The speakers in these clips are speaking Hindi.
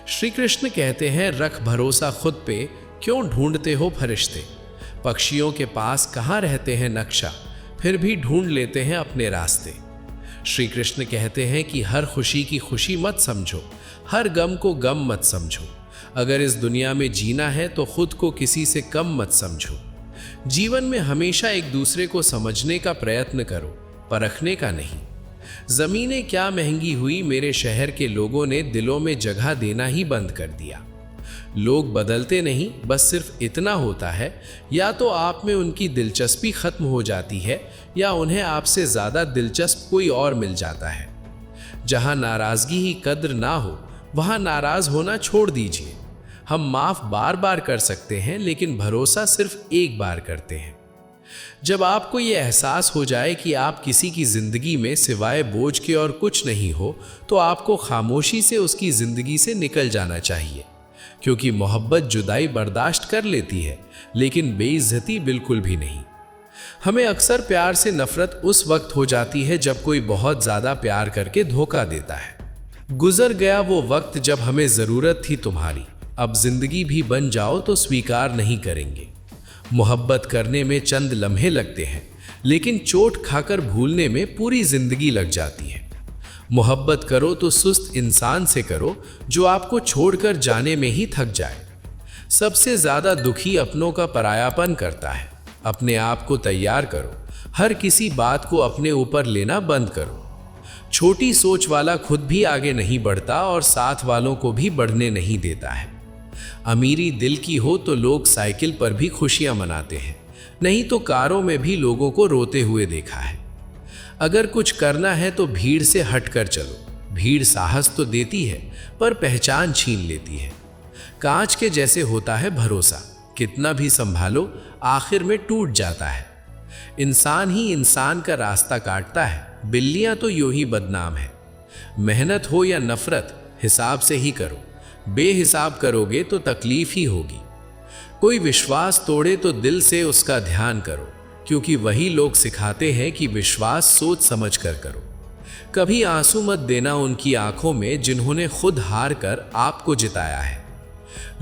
श्री कृष्ण कहते हैं, रख भरोसा खुद पे, क्यों ढूंढते हो फरिश्ते। पक्षियों के पास कहाँ रहते हैं नक्शा, फिर भी ढूंढ लेते हैं अपने रास्ते। श्री कृष्ण कहते हैं कि हर खुशी की खुशी मत समझो, हर गम को गम मत समझो। अगर इस दुनिया में जीना है तो खुद को किसी से कम मत समझो। जीवन में हमेशा एक दूसरे को समझने का प्रयत्न करो, परखने का नहीं। ज़मीनें क्या महंगी हुई, मेरे शहर के लोगों ने दिलों में जगह देना ही बंद कर दिया। लोग बदलते नहीं, बस सिर्फ इतना होता है, या तो आप में उनकी दिलचस्पी खत्म हो जाती है या उन्हें आपसे ज़्यादा दिलचस्प कोई और मिल जाता है। जहाँ नाराज़गी ही कद्र ना हो, वहाँ नाराज़ होना छोड़ दीजिए। हम माफ़ बार बार कर सकते हैं, लेकिन भरोसा सिर्फ एक बार करते हैं। जब आपको ये एहसास हो जाए कि आप किसी की ज़िंदगी में सिवाय बोझ के और कुछ नहीं हो, तो आपको खामोशी से उसकी ज़िंदगी से निकल जाना चाहिए। क्योंकि मोहब्बत जुदाई बर्दाश्त कर लेती है, लेकिन बेइज्जती बिल्कुल भी नहीं। हमें अक्सर प्यार से नफरत उस वक्त हो जाती है जब कोई बहुत ज़्यादा प्यार करके धोखा देता है। गुजर गया वो वक्त जब हमें ज़रूरत थी तुम्हारी, अब ज़िंदगी भी बन जाओ तो स्वीकार नहीं करेंगे। मोहब्बत करने में चंद लम्हे लगते हैं, लेकिन चोट खाकर भूलने में पूरी ज़िंदगी लग जाती है। मोहब्बत करो तो सुस्त इंसान से करो, जो आपको छोड़कर जाने में ही थक जाए। सबसे ज़्यादा दुखी अपनों का परायापन करता है। अपने आप को तैयार करो, हर किसी बात को अपने ऊपर लेना बंद करो। छोटी सोच वाला खुद भी आगे नहीं बढ़ता और साथ वालों को भी बढ़ने नहीं देता है। अमीरी दिल की हो तो लोग साइकिल पर भी खुशियां मनाते हैं, नहीं तो कारों में भी लोगों को रोते हुए देखा है। अगर कुछ करना है तो भीड़ से हटकर चलो। भीड़ साहस तो देती है, पर पहचान छीन लेती है। कांच के जैसे होता है भरोसा, कितना भी संभालो आखिर में टूट जाता है। इंसान ही इंसान का रास्ता काटता है, बिल्लियां तो यूं ही बदनाम है। मेहनत हो या नफरत, हिसाब से ही करो। बेहिसाब करोगे तो तकलीफ ही होगी। कोई विश्वास तोड़े तो दिल से उसका ध्यान करो, क्योंकि वही लोग सिखाते हैं कि विश्वास सोच समझ कर करो। कभी आंसू मत देना उनकी आंखों में जिन्होंने खुद हार कर आपको जिताया है।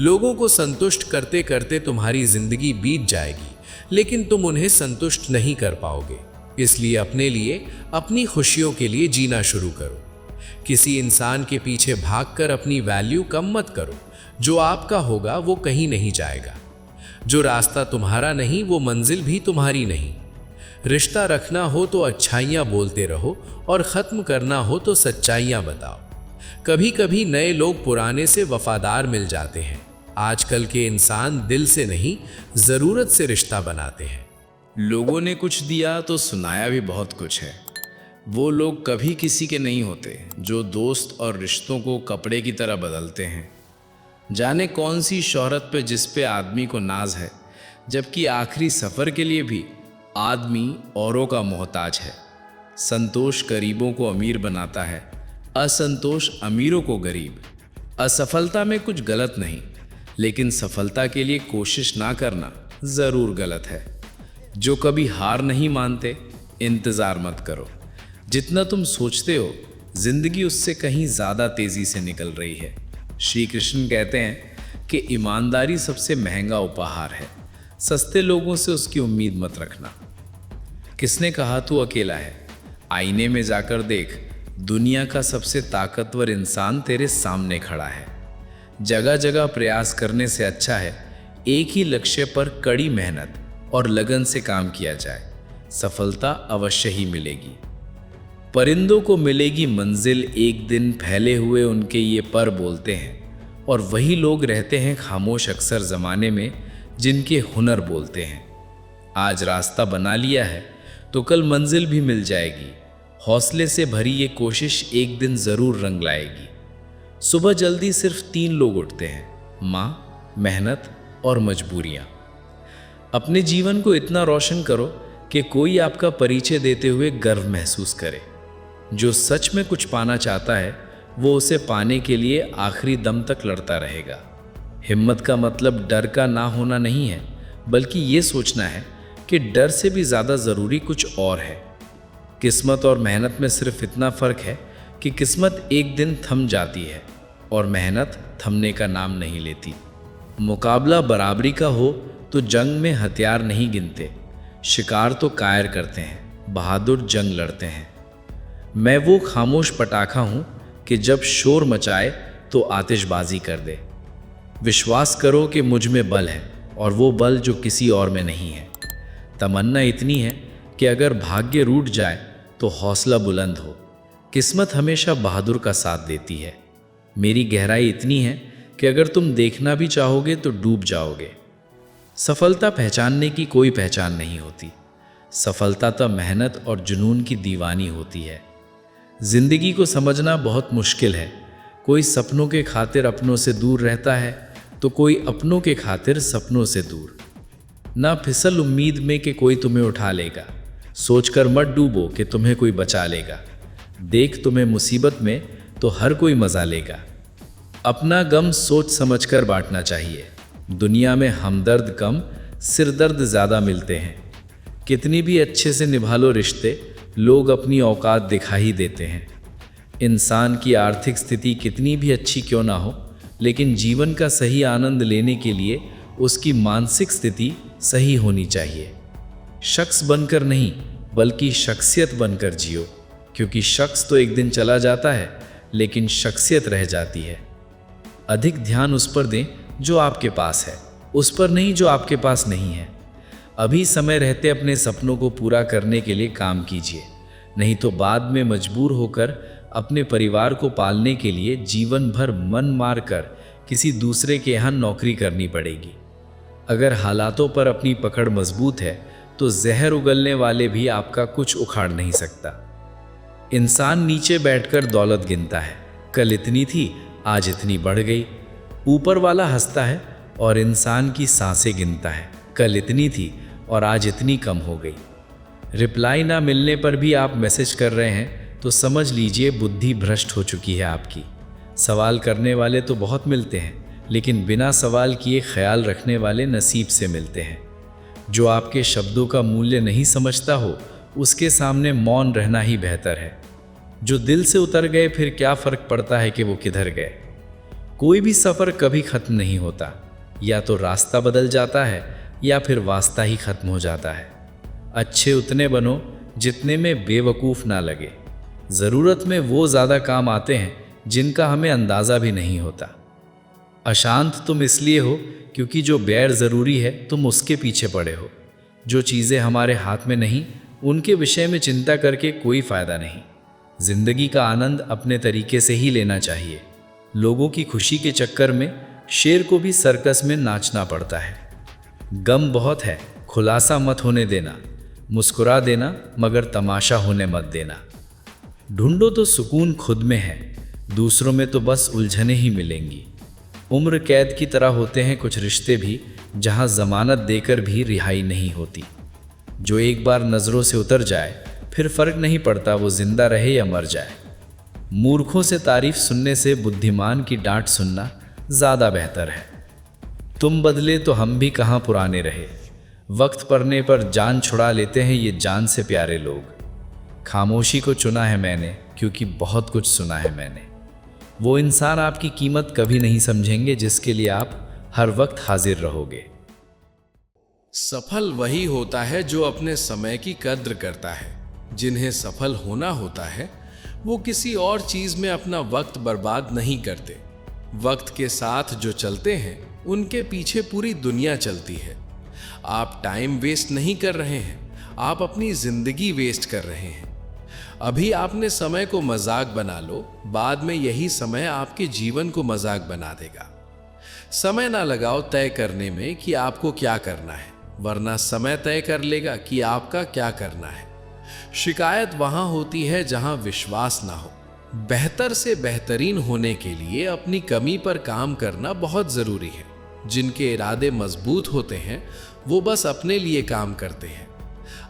लोगों को संतुष्ट करते करते तुम्हारी जिंदगी बीत जाएगी, लेकिन तुम उन्हें संतुष्ट नहीं कर पाओगे। इसलिए अपने लिए, अपनी खुशियों के लिए जीना शुरू करो। किसी इंसान के पीछे भागकर अपनी वैल्यू कम मत करो। जो आपका होगा वो कहीं नहीं जाएगा। जो रास्ता तुम्हारा नहीं, वो मंजिल भी तुम्हारी नहीं। रिश्ता रखना हो तो अच्छाइयाँ बोलते रहो, और ख़त्म करना हो तो सच्चाइयाँ बताओ। कभी कभी नए लोग पुराने से वफादार मिल जाते हैं। आजकल के इंसान दिल से नहीं, ज़रूरत से रिश्ता बनाते हैं। लोगों ने कुछ दिया तो सुनाया भी बहुत कुछ है। वो लोग कभी किसी के नहीं होते जो दोस्त और रिश्तों को कपड़े की तरह बदलते हैं। जाने कौन सी शोहरत पे जिस पे आदमी को नाज है, जबकि आखिरी सफ़र के लिए भी आदमी औरों का मोहताज है। संतोष गरीबों को अमीर बनाता है, असंतोष अमीरों को गरीब। असफलता में कुछ गलत नहीं, लेकिन सफलता के लिए कोशिश ना करना ज़रूर गलत है। जो कभी हार नहीं मानते, इंतज़ार मत करो। जितना तुम सोचते हो, जिंदगी उससे कहीं ज़्यादा तेज़ी से निकल रही है। श्री कृष्ण कहते हैं कि ईमानदारी सबसे महंगा उपहार है। सस्ते लोगों से उसकी उम्मीद मत रखना। किसने कहा तू अकेला है? आईने में जाकर देख, दुनिया का सबसे ताकतवर इंसान तेरे सामने खड़ा है। जगह जगह प्रयास करने से अच्छा है एक ही लक्ष्य पर कड़ी मेहनत और लगन से काम किया जाए। सफलता अवश्य ही मिलेगी। परिंदों को मिलेगी मंजिल एक दिन, फैले हुए उनके ये पर बोलते हैं। और वही लोग रहते हैं खामोश अक्सर ज़माने में, जिनके हुनर बोलते हैं। आज रास्ता बना लिया है तो कल मंजिल भी मिल जाएगी। हौसले से भरी ये कोशिश एक दिन ज़रूर रंग लाएगी। सुबह जल्दी सिर्फ 3 लोग उठते हैं, माँ, मेहनत और मजबूरियाँ। अपने जीवन को इतना रोशन करो कि कोई आपका परिचय देते हुए गर्व महसूस करे। जो सच में कुछ पाना चाहता है, वो उसे पाने के लिए आखिरी दम तक लड़ता रहेगा। हिम्मत का मतलब डर का ना होना नहीं है, बल्कि ये सोचना है कि डर से भी ज़्यादा ज़रूरी कुछ और है। किस्मत और मेहनत में सिर्फ इतना फ़र्क है कि किस्मत एक दिन थम जाती है, और मेहनत थमने का नाम नहीं लेती। मुकाबला बराबरी का हो तो जंग में हथियार नहीं गिनते, शिकार तो कायर करते हैं, बहादुर जंग लड़ते हैं। मैं वो खामोश पटाखा हूँ कि जब शोर मचाए तो आतिशबाजी कर दे। विश्वास करो कि मुझ में बल है, और वो बल जो किसी और में नहीं है। तमन्ना इतनी है कि अगर भाग्य रूठ जाए तो हौसला बुलंद हो। किस्मत हमेशा बहादुर का साथ देती है। मेरी गहराई इतनी है कि अगर तुम देखना भी चाहोगे तो डूब जाओगे। सफलता पहचानने की कोई पहचान नहीं होती। सफलता तो मेहनत और जुनून की दीवानी होती है। जिंदगी को समझना बहुत मुश्किल है। कोई सपनों के खातिर अपनों से दूर रहता है तो कोई अपनों के खातिर सपनों से दूर। ना फिसल उम्मीद में कि कोई तुम्हें उठा लेगा, सोचकर मत डूबो कि तुम्हें कोई बचा लेगा। देख तुम्हें मुसीबत में तो हर कोई मजा लेगा। अपना गम सोच समझकर बांटना चाहिए। दुनिया में हमदर्द कम, सिरदर्द ज़्यादा मिलते हैं। कितनी भी अच्छे से निभा लो रिश्ते, लोग अपनी औकात दिखा ही देते हैं। इंसान की आर्थिक स्थिति कितनी भी अच्छी क्यों ना हो, लेकिन जीवन का सही आनंद लेने के लिए उसकी मानसिक स्थिति सही होनी चाहिए। शख्स बनकर नहीं, बल्कि शख्सियत बनकर जियो, क्योंकि शख्स तो एक दिन चला जाता है, लेकिन शख्सियत रह जाती है। अधिक ध्यान उस पर दें जो आपके पास है, उस पर नहीं जो आपके पास नहीं है। अभी समय रहते अपने सपनों को पूरा करने के लिए काम कीजिए, नहीं तो बाद में मजबूर होकर अपने परिवार को पालने के लिए जीवन भर मन मार कर किसी दूसरे के यहाँ नौकरी करनी पड़ेगी। अगर हालातों पर अपनी पकड़ मजबूत है तो जहर उगलने वाले भी आपका कुछ उखाड़ नहीं सकता। इंसान नीचे बैठकर दौलत गिनता है, कल इतनी थी आज इतनी बढ़ गई। ऊपर वाला हंसता है और इंसान की सांसें गिनता है, कल इतनी थी और आज इतनी कम हो गई। रिप्लाई ना मिलने पर भी आप मैसेज कर रहे हैं तो समझ लीजिए बुद्धि भ्रष्ट हो चुकी है आपकी। सवाल करने वाले तो बहुत मिलते हैं, लेकिन बिना सवाल किए ख्याल रखने वाले नसीब से मिलते हैं। जो आपके शब्दों का मूल्य नहीं समझता हो, उसके सामने मौन रहना ही बेहतर है। जो दिल से उतर गए फिर क्या फ़र्क पड़ता है कि वो किधर गए। कोई भी सफ़र कभी ख़त्म नहीं होता, या तो रास्ता बदल जाता है या फिर वास्ता ही ख़त्म हो जाता है। अच्छे उतने बनो जितने में बेवकूफ़ ना लगे। ज़रूरत में वो ज़्यादा काम आते हैं जिनका हमें अंदाज़ा भी नहीं होता। अशांत तुम इसलिए हो क्योंकि जो बैर ज़रूरी है तुम उसके पीछे पड़े हो। जो चीज़ें हमारे हाथ में नहीं, उनके विषय में चिंता करके कोई फ़ायदा नहीं। ज़िंदगी का आनंद अपने तरीके से ही लेना चाहिए। लोगों की खुशी के चक्कर में शेर को भी सर्कस में नाचना पड़ता है। गम बहुत है, खुलासा मत होने देना। मुस्कुरा देना, मगर तमाशा होने मत देना। ढूंढो तो सुकून खुद में है, दूसरों में तो बस उलझने ही मिलेंगी। उम्र कैद की तरह होते हैं कुछ रिश्ते भी, जहां ज़मानत देकर भी रिहाई नहीं होती। जो एक बार नज़रों से उतर जाए फिर फ़र्क नहीं पड़ता वो ज़िंदा रहे या मर जाए। मूर्खों से तारीफ सुनने से बुद्धिमान की डांट सुनना ज़्यादा बेहतर है। तुम बदले तो हम भी कहाँ पुराने रहे। वक्त पड़ने पर जान छुड़ा लेते हैं ये जान से प्यारे लोग। खामोशी को चुना है मैंने क्योंकि बहुत कुछ सुना है मैंने। वो इंसान आपकी कीमत कभी नहीं समझेंगे जिसके लिए आप हर वक्त हाजिर रहोगे। सफल वही होता है जो अपने समय की कद्र करता है। जिन्हें सफल होना होता है वो किसी और चीज में अपना वक्त बर्बाद नहीं करते। वक्त के साथ जो चलते हैं उनके पीछे पूरी दुनिया चलती है। आप टाइम वेस्ट नहीं कर रहे हैं, आप अपनी जिंदगी वेस्ट कर रहे हैं। अभी आपने समय को मजाक बना लो, बाद में यही समय आपके जीवन को मजाक बना देगा। समय ना लगाओ तय करने में कि आपको क्या करना है, वरना समय तय कर लेगा कि आपका क्या करना है। शिकायत वहां होती है जहां विश्वास ना हो। बेहतर से बेहतरीन होने के लिए अपनी कमी पर काम करना बहुत जरूरी है। जिनके इरादे मजबूत होते हैं वो बस अपने लिए काम करते हैं।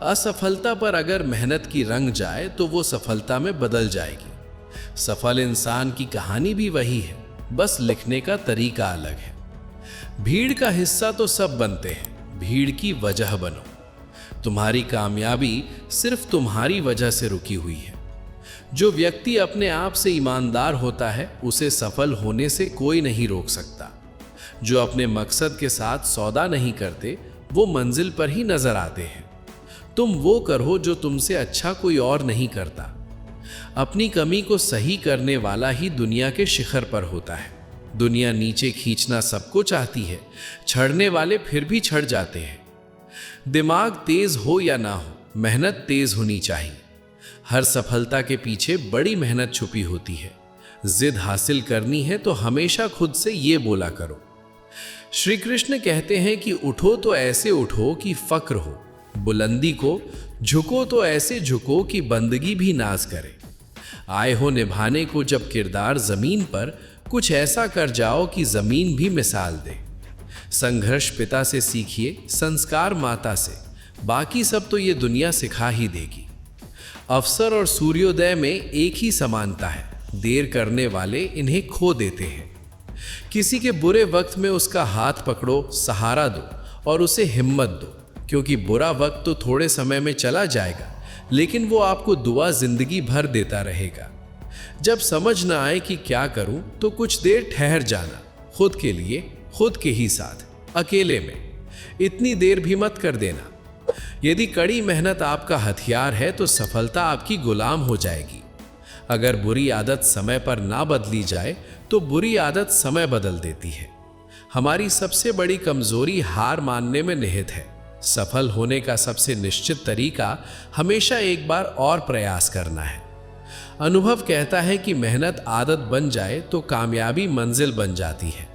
असफलता पर अगर मेहनत की रंग जाए तो वो सफलता में बदल जाएगी। सफल इंसान की कहानी भी वही है, बस लिखने का तरीका अलग है। भीड़ का हिस्सा तो सब बनते हैं, भीड़ की वजह बनो। तुम्हारी कामयाबी सिर्फ तुम्हारी वजह से रुकी हुई है। जो व्यक्ति अपने आप से ईमानदार होता है उसे सफल होने से कोई नहीं रोक सकता। जो अपने मकसद के साथ सौदा नहीं करते वो मंजिल पर ही नजर आते हैं। तुम वो करो जो तुमसे अच्छा कोई और नहीं करता। अपनी कमी को सही करने वाला ही दुनिया के शिखर पर होता है। दुनिया नीचे खींचना सबको चाहती है, छड़ने वाले फिर भी छड़ जाते हैं। दिमाग तेज हो या ना हो, मेहनत तेज होनी चाहिए। हर सफलता के पीछे बड़ी मेहनत छुपी होती है। जिद हासिल करनी है तो हमेशा खुद से ये बोला करो। श्री कृष्ण कहते हैं कि उठो तो ऐसे उठो कि फक्र हो, बुलंदी को झुको तो ऐसे झुको कि बंदगी भी नाज करे। आए हो निभाने को जब किरदार जमीन पर, कुछ ऐसा कर जाओ कि जमीन भी मिसाल दे। संघर्ष पिता से सीखिए, संस्कार माता से, बाकी सब तो ये दुनिया सिखा ही देगी। अवसर और सूर्योदय में एक ही समानता है, देर करने वाले इन्हें खो देते हैं। किसी के बुरे वक्त में उसका हाथ पकड़ो, सहारा दो और उसे हिम्मत दो, क्योंकि बुरा वक्त तो थोड़े समय में चला जाएगा, लेकिन वो आपको दुआ जिंदगी भर देता रहेगा। जब समझ ना आए कि क्या करूं तो कुछ देर ठहर जाना, खुद के लिए, खुद के ही साथ, अकेले में। इतनी देर भी मत कर देना। यदि कड़ी मेहनत आपका हथियार है तो सफलता आपकी गुलाम हो जाएगी। अगर बुरी आदत समय पर ना बदली जाए तो बुरी आदत समय बदल देती है। हमारी सबसे बड़ी कमजोरी हार मानने में निहित है। सफल होने का सबसे निश्चित तरीका हमेशा एक बार और प्रयास करना है। अनुभव कहता है कि मेहनत आदत बन जाए तो कामयाबी मंजिल बन जाती है।